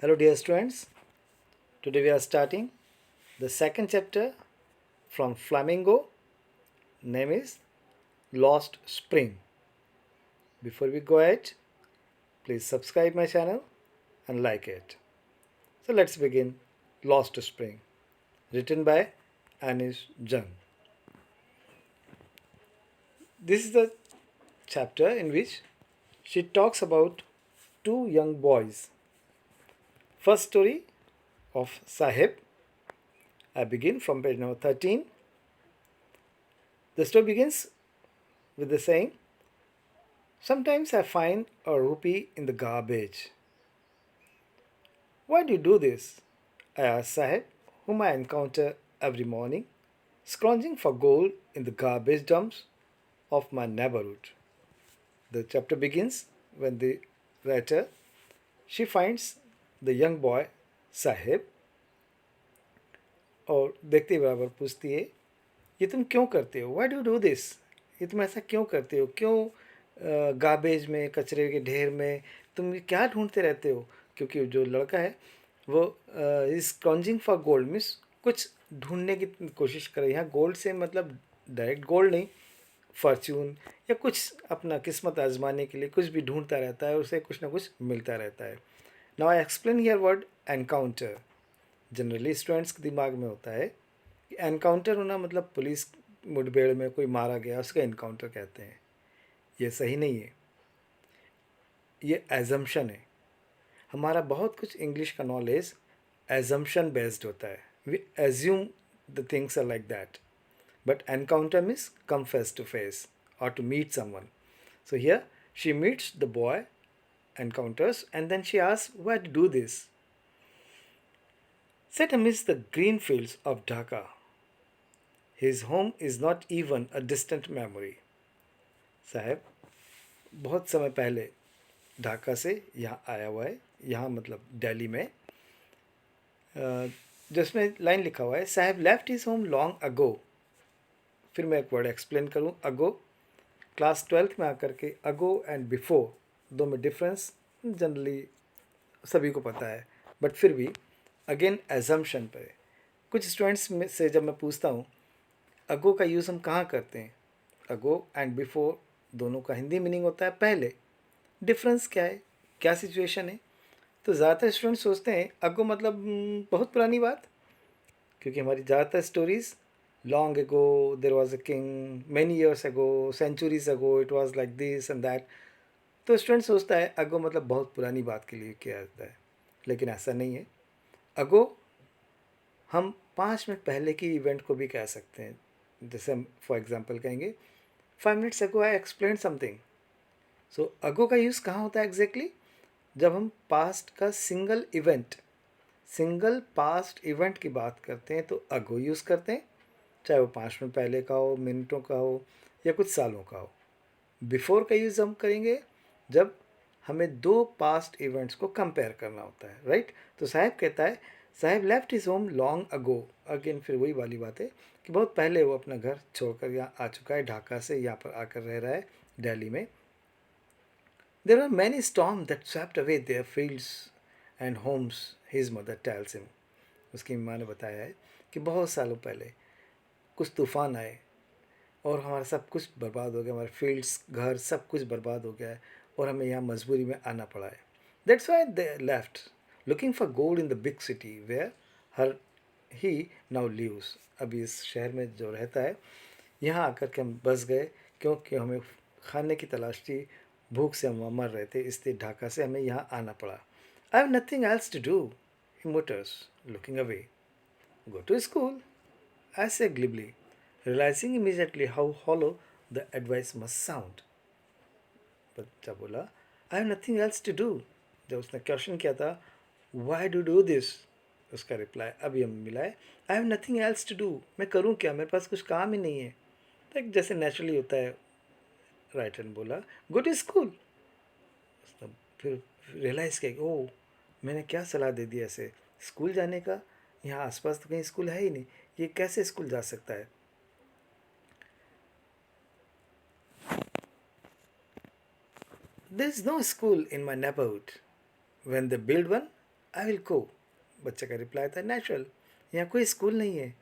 Hello, dear students. Today we are starting the second chapter from Flamingo. Name is Lost Spring. Before we go ahead, please subscribe my channel and like it. So let's begin Lost Spring, written by Anish Jung. This is the chapter in which she talks about two young boys. First story of Sahib. I begin from page number 13. The story begins with the saying, "Sometimes I find a rupee in the garbage." "Why do you do this?" I ask Sahib, whom I encounter every morning, scrounging for gold in the garbage dumps of my neighborhood. The chapter begins when the writer she finds the young boy Sahib और देखते ही बराबर पूछती है, ये तुम क्यों करते हो? Y do do this? ये तुम ऐसा क्यों करते हो? क्यों गार्बेज में, कचरे के ढेर में तुम ये क्या ढूंढते रहते हो? क्योंकि जो लड़का है वो इज स्क्रॉन्जिंग फॉर गोल्ड मीन्स कुछ ढूंढने की कोशिश कर रही है। यहाँ गोल्ड से मतलब डायरेक्ट गोल्ड नहीं, फॉर्च्यून या कुछ अपना किस्मत आजमाने के लिए कुछ भी ढूंढता रहता है, उसे कुछ ना कुछ मिलता रहता है। Now I explain here word encounter. Generally students के दिमाग में होता है कि एनकाउंटर होना मतलब पुलिस मुठभेड़ में कोई मारा गया उसका एनकाउंटर कहते हैं। ये सही नहीं है, ये एजम्पशन है। हमारा बहुत कुछ इंग्लिश का नॉलेज एजम्पशन बेस्ड होता है। We assume the things are like that, but encounter means come face to face और to meet someone. So here she meets the boy, encounters, and then she asks, "Why to do this?" Set amidst the green fields of Dhaka. His home is not even a distant memory. साहब बहुत समय पहले ढाका से यहाँ आया हुआ है, यहाँ मतलब दिल्ली में, जिसमें लाइन लिखा हुआ है, साहब left his home long ago. फिर मैं एक वर्ड एक्सप्लेन करूँ, अगो। क्लास 12th में आकर के अगो एंड बिफोर दो में डिफरेंस जनरली सभी को पता है, बट फिर भी अगेन एजम्पशन पर कुछ स्टूडेंट्स में से जब मैं पूछता हूँ अगो का यूज़ हम कहाँ करते हैं, अगो एंड बिफोर दोनों का हिंदी मीनिंग होता है पहले। डिफरेंस क्या है, क्या सिचुएशन है? तो ज़्यादातर स्टूडेंट सोचते हैं अगो मतलब बहुत पुरानी बात, क्योंकि हमारी ज़्यादातर stories long ago there was a king, many years ago, centuries ago it was like this and that. तो स्टूडेंट सोचता है अगो मतलब बहुत पुरानी बात के लिए किया जाता है, लेकिन ऐसा नहीं है। अगो हम 5 मिनट पहले की इवेंट को भी कह सकते हैं। जैसे हम फॉर एग्जांपल कहेंगे 5 minutes ago I explain something. So ago का यूज़ कहाँ होता है एग्जैक्टली? जब हम पास्ट का सिंगल पास्ट इवेंट की बात करते हैं तो अगो यूज़ करते हैं, चाहे वो 5 मिनट पहले का हो, मिनटों का हो या कुछ सालों का हो। बिफोर का यूज़ हम करेंगे जब हमें दो पास्ट इवेंट्स को कंपेयर करना होता है, राइट? तो साहब कहता है साहब left his home long ago. Again फिर वही वाली बात है कि बहुत पहले वो अपना घर छोड़कर यहाँ आ चुका है, ढाका से यहाँ पर आकर रह रहा है दिल्ली में। There are many storm that swept away their fields and homes, his mother tells him. उसकी माँ ने बताया है कि बहुत सालों पहले कुछ तूफ़ान आए और हमारा सब कुछ बर्बाद हो गया, हमारे फील्ड्स, घर सब कुछ बर्बाद हो गया है और हमें यहाँ मजबूरी में आना पड़ा है। That's why they left looking for gold in the big city where her he now lives. अभी इस शहर में जो रहता है यहाँ आकर के हम बस गए, क्योंकि हमें खाने की तलाश थी, भूख से हम मर रहे थे, इसलिए ढाका से हमें यहाँ आना पड़ा। I have nothing else to do, he mutters looking away. Go to school, I say glibly, realizing immediately how hollow the advice must sound. बच्चा बोला I have nothing else to do. जब उसने क्वेश्चन किया था why do do this, उसका reply अभी हमें मिला है I have nothing else to do. मैं करूँ क्या, मेरे पास कुछ काम ही नहीं है। तो एक जैसे नेचुरली होता है, राइटर ने बोला गो टू स्कूल। फिर रियलाइज़ किया ओ मैंने क्या सलाह दे दी ऐसे स्कूल जाने का, यहाँ आसपास तो कहीं स्कूल है ही नहीं, ये कैसे स्कूल जा सकता है। There is no school in my neighborhood. When they build one, I will go. बच्चे का रिप्लाई था नेचुरल, यहाँ कोई स्कूल नहीं है।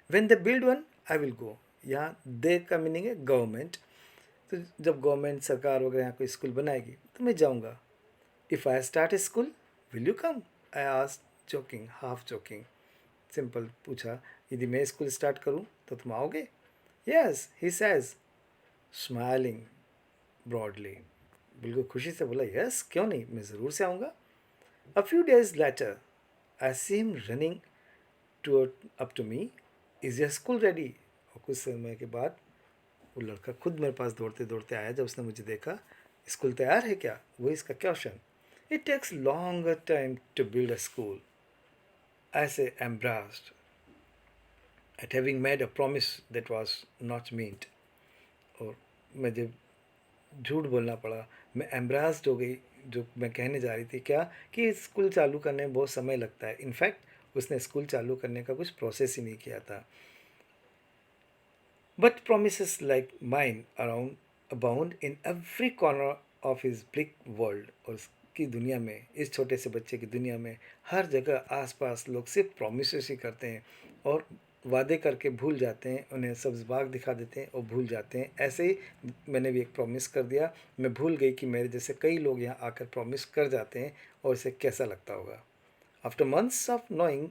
When they build one I will go. यहाँ दे का मीनिंग है गवर्नमेंट। तो जब गवर्नमेंट सरकार वगैरह यहाँ कोई स्कूल बनाएगी तो मैं जाऊँगा। If I start A school will you come, I asked joking, half joking. Simple पूछा, यदि मैं स्कूल स्टार्ट करूँ तो तुम आओगे? Yes he says, smiling broadly. बिल्कुल खुशी से बोला, यस क्यों नहीं, मैं ज़रूर से आऊँगा। A few days later I see him running to up to me, is your school ready? और कुछ समय के बाद वो लड़का खुद मेरे पास दौड़ते दौड़ते आया। जब उसने मुझे देखा, स्कूल तैयार है क्या, वो इसका question. It takes longer time to build a school. I say embarrassed at having made a promise that was not meant. और मैं जब झूठ बोलना पड़ा, मैं एम्ब्रास्ड हो गई। जो मैं कहने जा रही थी क्या, कि स्कूल चालू करने में बहुत समय लगता है। इनफैक्ट उसने स्कूल चालू करने का कुछ प्रोसेस ही नहीं किया था। But promises like mine around abound in every corner of his big world। और उसकी दुनिया में, इस छोटे से बच्चे की दुनिया में, हर जगह आसपास लोग सिर्फ प्रोमिसेस ही करते हैं और वादे करके भूल जाते हैं। उन्हें सब्ज़ बाग दिखा देते हैं और भूल जाते हैं। ऐसे ही मैंने भी एक प्रॉमिस कर दिया। मैं भूल गई कि मेरे जैसे कई लोग यहाँ आकर प्रॉमिस कर जाते हैं और इसे कैसा लगता होगा। After months of knowing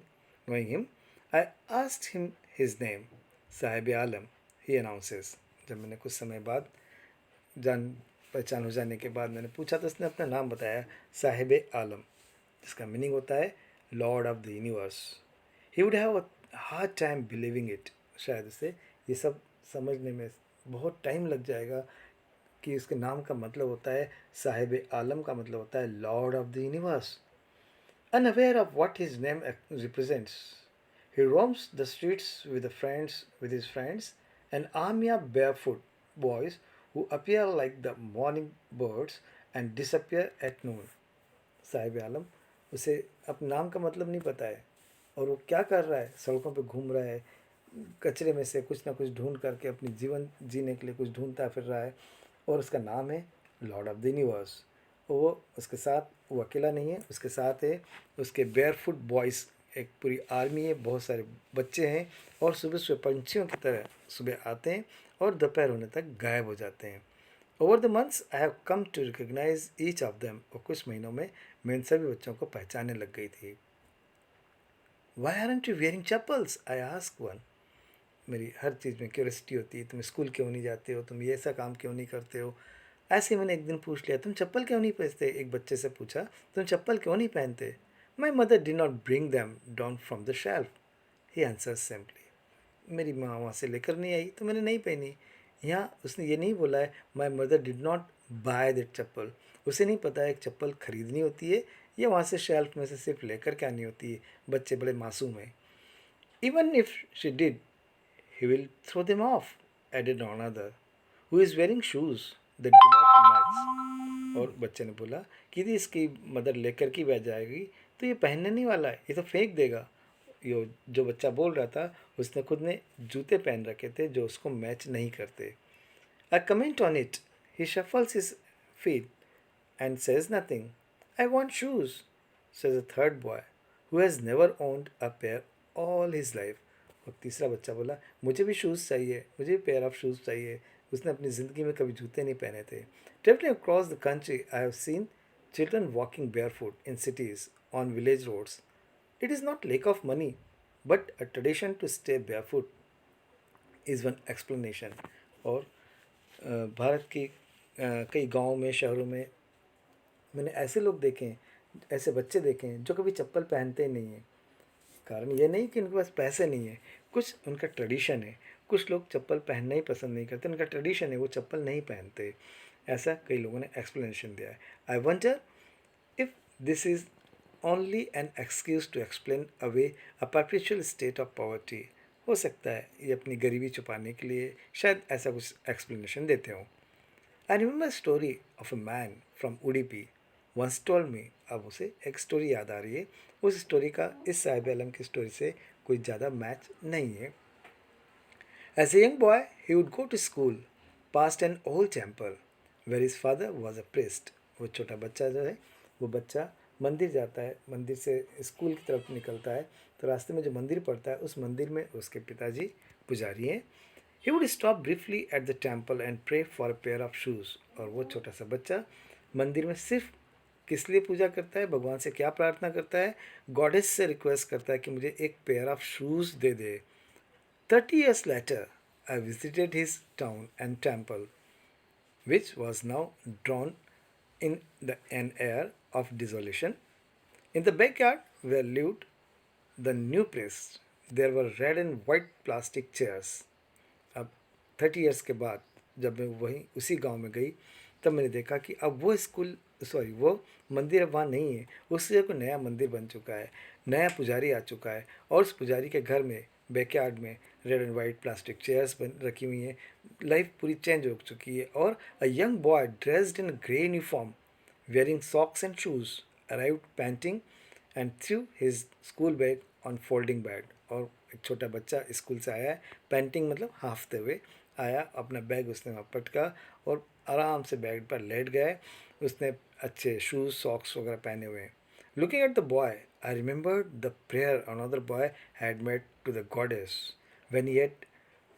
him, I asked him his name. Sahib Alam, he announces। जब मैंने कुछ समय बाद जान पहचान हो जाने के बाद मैंने पूछा तो उसने अपना नाम बताया, साहिब आलम, जिसका मीनिंग होता है Lord of the universe. He would have a hard time believing it. शायद उसे ये सब समझने में बहुत टाइम लग जाएगा कि उसके नाम का मतलब होता है, साहिब आलम का मतलब होता है Lord of the universe. Unaware of what his name represents, he roams the streets with his friends, an army of barefoot boys who appear like the morning birds and disappear at noon। Sahib Alam, उसे अपने नाम का मतलब नहीं पता है और वो क्या कर रहा है, सड़कों पे घूम रहा है, कचरे में से कुछ ना कुछ ढूंढ करके अपनी जीवन जीने के लिए कुछ ढूंढता फिर रहा है। और उसका नाम है लॉर्ड ऑफ द यूनिवर्स। वो उसके साथ, वो अकेला नहीं है, उसके साथ है उसके बेयरफुट बॉयज़, एक पूरी आर्मी है, बहुत सारे बच्चे हैं। और सुबह सुबह पंछियों की तरह सुबह आते हैं और दोपहर होने तक गायब हो जाते हैं। Over the months I have come to recognise each of them. और कुछ महीनों में मैं इन सभी बच्चों को पहचानने लग गई थी। Why aren't you wearing chappals, I ask one. मेरी हर चीज़ में क्यूरियोसिटी होती है, तुम स्कूल क्यों नहीं जाते हो, तुम ये ऐसा काम क्यों नहीं करते हो। ऐसे ही मैंने एक दिन पूछ लिया, तुम चप्पल क्यों नहीं पहनते, एक बच्चे से पूछा, तुम चप्पल क्यों नहीं पहनते। माई mother did not bring them down from the shelf, he answer simply. मेरी माँ वहाँ से लेकर नहीं आई तो मैंने नहीं पहनी। यहाँ उसने ये नहीं बोला है my mother did not buy that chappal. उसे नहीं पता है एक चप्पल खरीदनी होती है या वहाँ से शेल्फ में से सिर्फ लेकर के आनी होती है। बच्चे बड़े मासूम हैं। Even if she did, he will throw them off, added another, who is wearing shoes that do not match। और बच्चे ने बोला कि यदि इसकी मदर लेकर के बैठ जाएगी तो ये पहनने नहीं वाला है, ये तो फेंक देगा। यो जो बच्चा बोल रहा था, उसने खुद ने जूते पहन रखे थे जो उसको मैच नहीं करते। I comment on it. He shuffles his feet and says nothing. I want shoes, says a third boy, who has never owned a pair all his life। और तीसरा बच्चा बोला, मुझे भी शूज़ चाहिए, मुझे भी पेयर ऑफ शूज़ चाहिए। उसने अपनी ज़िंदगी में कभी जूते नहीं पहने थे। Traveling across the country, I have seen children walking barefoot in cities, on village roads. It is not lack of money, but a tradition to stay barefoot is one explanation। और भारत की कई गाँव में, शहरों में मैंने ऐसे लोग देखे हैं, ऐसे बच्चे देखे हैं जो कभी चप्पल पहनते ही नहीं हैं। कारण ये नहीं कि उनके पास पैसे नहीं है, कुछ उनका ट्रेडिशन है। कुछ लोग चप्पल पहनना ही पसंद नहीं करते, उनका ट्रेडिशन है, वो चप्पल नहीं पहनते। ऐसा कई लोगों ने एक्सप्लेनेशन दिया है। I wonder if this is only an excuse to explain away a perpetual state of poverty. हो सकता है ये अपनी गरीबी छुपाने के लिए शायद ऐसा कुछ एक्सप्लेनेशन देते हों। I remember a story of a man from Udupi once told me। अब उसे एक स्टोरी याद आ रही है। उस स्टोरी का इस साहिब आलम की स्टोरी से कोई ज़्यादा मैच नहीं है। As a young boy, he would go to school past an old temple where his father was a priest। वो छोटा बच्चा जो है, वो बच्चा मंदिर जाता है, मंदिर से स्कूल की तरफ निकलता है, तो रास्ते में जो मंदिर पड़ता है उस मंदिर में उसके पिताजी पुजारी हैं. He would stop briefly at the temple and pray for a pair of shoes. और वो छोटा सा बच्चा मंदिर में सिर्फ किस लिए पूजा करता है, भगवान से क्या प्रार्थना करता है, गॉडेस से रिक्वेस्ट करता है कि मुझे एक pair of shoes they they. 30 years later, I visited his town and temple, which was now drawn in an air of desolation. In the backyard where lived the new priest, there were red and white plastic chairs. अब 30 years के बाद जब मैं वहीं उसी गांव में गई, तब मैंने देखा कि अब वो स्कूल, सॉरी, वो मंदिर अब वहाँ नहीं है. उस जगह कोई नया मंदिर बन चुका है, नया पुजारी आ चुका है, और उस पुजारी के घर में बैकयार्ड में red and white plastic chairs बन रखी हुई हैं. लाइफ पूरी चेंज हो चुकी है. और a young boy dressed in grey uniform, wearing socks and shoes, arrived panting and threw his school bag on folding bed. और एक छोटा बच्चा स्कूल से आया है, पैंटिंग मतलब हाफते हुए आया, अपना बैग उसने वहाँ पटका और आराम से बैग पर लेट गया. उसने अच्छे शूज़ सॉक्स वगैरह पहने हुए हैं. Looking at the boy, I remembered the prayer another boy had made to the goddess when he had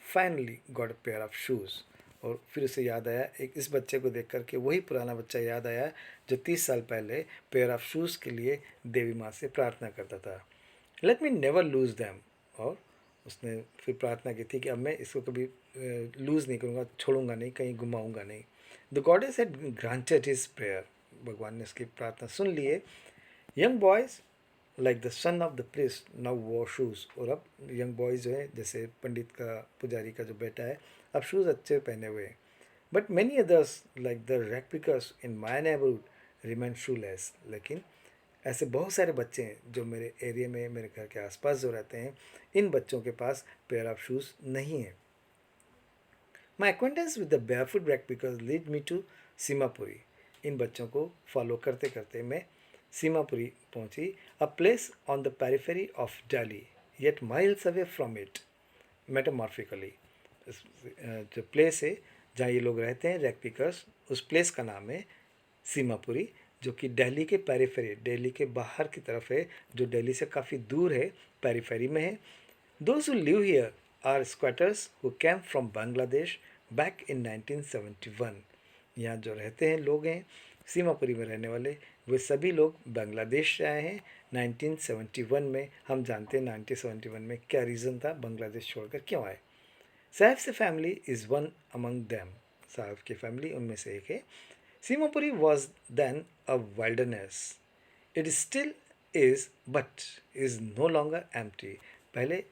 finally got a pair of shoes. और फिर उसे याद आया, एक इस बच्चे को देख करके वही पुराना बच्चा याद आया जो 30 साल पहले पेयर ऑफ शूज़ के लिए देवी माँ से प्रार्थना करता था. Let me never loose them. और उसने फिर प्रार्थना की थी कि अब मैं इसको कभी लूज़ नहीं करूँगा, छोड़ूंगा नहीं, कहीं घुमाऊंगा नहीं. The goddess had granted his prayer. भगवान ने उसकी प्रार्थना सुन ली है. Young boys like the son of the priest now war shoes. और अब यंग बॉयज़ जो है, जैसे पंडित का, पुजारी का जो बेटा है, अब शूज़ अच्छे पहने हुए हैं. But many others like the ragpickers in my neighbourhood remain shoeless. लेकिन ऐसे बहुत सारे बच्चे हैं जो मेरे एरिया में, मेरे घर के आसपास जो रहते हैं, इन बच्चों के पास पेयर ऑफ शूज़ नहीं है. My acquaintance with the barefoot backpackers lead me to Seemapuri. इन बच्चों को फॉलो करते करते मैं सीमापुरी पहुंची. A place on the periphery of Delhi yet miles away from it. Metamorphically, जो प्लेस है जहाँ ये लोग रहते हैं, रैक पिकर्स, उस प्लेस का नाम है सीमापुरी, जो कि दिल्ली के पेरिफेरी, दिल्ली के बाहर की तरफ है, जो दिल्ली से काफ़ी दूर है, पेरिफेरी में है. Those who live here are squatters who came from Bangladesh back in 1971. यहाँ जो रहते हैं लोग हैं सीमापुरी में रहने वाले, वे सभी लोग बांग्लादेश से आए हैं 1971 में. हम जानते हैं 1971 में क्या रीज़न था, बांग्लादेश छोड़कर क्यों आए. साहब से family is one among them. साहब की फैमिली उनमें से एक है. Seemapuri was then a wilderness. It still is but is no longer empty. पहले,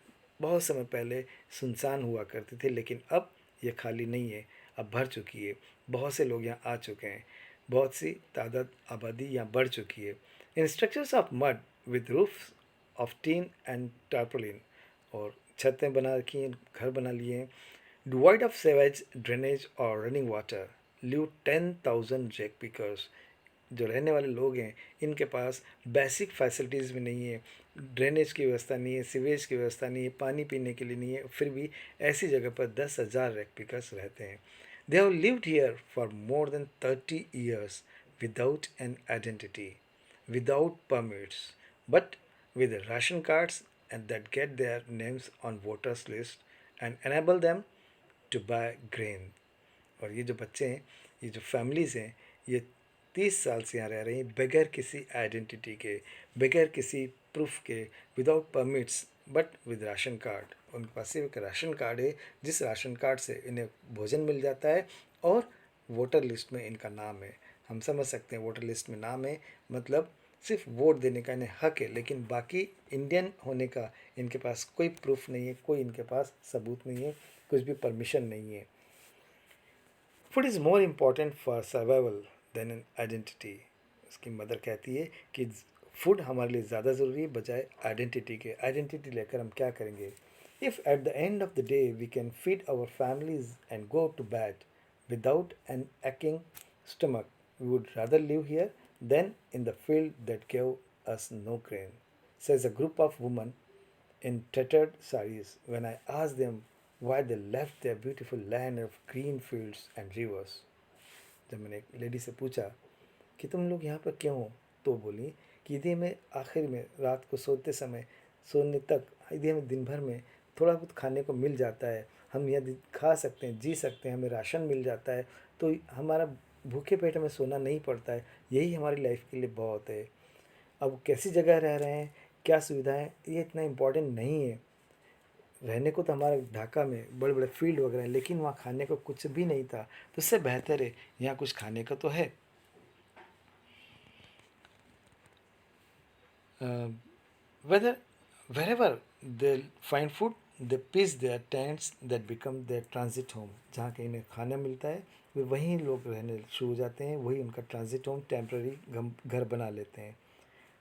बहुत समय पहले सुनसान हुआ करते थे, लेकिन अब ये खाली नहीं है, अब भर चुकी है. बहुत से लोग यहाँ आ चुके हैं, बहुत सी तादाद आबादी यहाँ बढ़ चुकी है. In structures of mud with roof of tin and tarpaulin. और छतें बना रखी हैं, घर बना लिए हैं. डिवाइड ऑफ सेवेज ड्रेनेज और running water live 10,000 rag pickers. जो रहने वाले लोग हैं, इनके पास बेसिक फैसिलिटीज़ भी नहीं है, ड्रेनेज की व्यवस्था नहीं है, सीवेज की व्यवस्था नहीं है, पानी पीने के लिए नहीं है, फिर भी ऐसी जगह पर 10,000 रैक पिकर्स रहते हैं. They have lived here for more than 30 years without an identity, without permits, but with ration cards and that get their names on voters list and enable them to buy grain. और ये जो बच्चे हैं, ये जो families हैं, ये 30 साल से यहाँ रह रही हैं बगैर किसी आइडेंटिटी के, बगैर किसी प्रूफ के, without permits, but with ration card. उनके पास सिर्फ एक राशन कार्ड है, जिस राशन कार्ड से इन्हें भोजन मिल जाता है और वोटर लिस्ट में इनका नाम है. हम समझ सकते हैं, वोटर लिस्ट में नाम है मतलब सिर्फ वोट देने का इन्हें हक है, लेकिन बाकी इंडियन होने का इनके पास कोई प्रूफ नहीं है, कोई इनके पास सबूत नहीं है, कुछ भी परमिशन नहीं है. Food is more important for survival than an identity. उसकी मदर कहती है कि फूड हमारे लिए ज़्यादा ज़रूरी है बजाय आइडेंटिटी के. आइडेंटिटी लेकर हम क्या करेंगे. If at the end of the day we can feed our families and go to bed without an aching stomach, we would rather live here than in the field that gave us no grain, says a group of women in tattered saris when I asked them why they left their beautiful land of green fields and rivers. जब मैंने एक lady से पूछा कि तुम लोग यहाँ पर क्यों हो, तो बोली कि यदि हमें आखिर में रात को सोते समय सोने तक यदि हमें दिन भर में थोड़ा बहुत खाने को मिल जाता है, हम यदि खा सकते हैं, जी सकते हैं, हमें राशन मिल जाता है, तो हमारा भूखे पेट में सोना नहीं पड़ता है। यही हमारी लाइफ के लिए बहुत है। अब कैसी जगह रह रहे हैं, क्या सुविधाएं, ये इतना इम्पोर्टेंट नहीं है। रहने को तो हमारे ढाका में बड़े बड़े फील्ड वगैरह हैं, लेकिन वहाँ खाने को कुछ भी नहीं था। तो इससे बेहतर है यहाँ कुछ खाने का तो है। Whether wherever they find food, they pitch their tents that become their transit home. जहाँ कहीं इन्हें खाना मिलता है वे वहीं लोग रहने शुरू हो जाते हैं, वही उनका ट्रांजिट होम टेम्प्रेरी घर बना लेते हैं।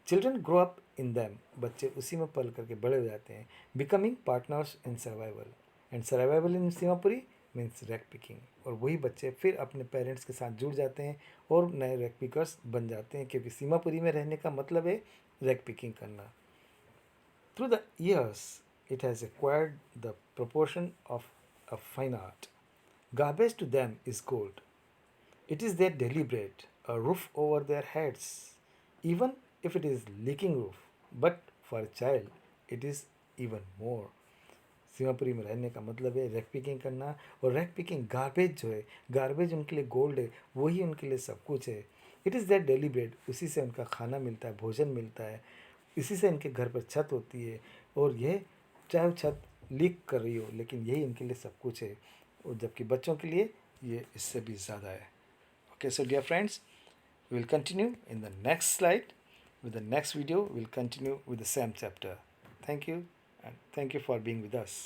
Children grow up in them, बच्चे उसी में पल करके बड़े हो जाते हैं। Becoming partners in survival, and survival in Seemapuri means rag picking. और वही बच्चे फिर अपने पेरेंट्स के साथ जुड़ जाते हैं और नए रैक पिकर्स बन जाते हैं, क्योंकि सीमापुरी में रहने का मतलब है रैक पिकिंग करना। Through the years, it has acquired the proportion of a fine art. Garbage to them is gold. It is their daily bread, a roof over their heads, even if it is leaking roof. But for a child, it is even more. Seemapuri में रहने का मतलब है rag picking करना, और rag picking garbage जो है, garbage उनके लिए गोल्ड है, वही उनके लिए सब कुछ है। It is that daily bread, उसी से उनका खाना मिलता है, भोजन मिलता है, इसी से इनके घर पर छत होती है। और यह चाहे वो छत लीक कर रही हो, लेकिन यही इनके लिए सब कुछ है। और जबकि बच्चों के लिए ये इससे भी ज़्यादा है। Okay, so dear friends, we will continue in the next slide. With the next video, we'll continue with the same chapter. Thank you, and thank you for being with us.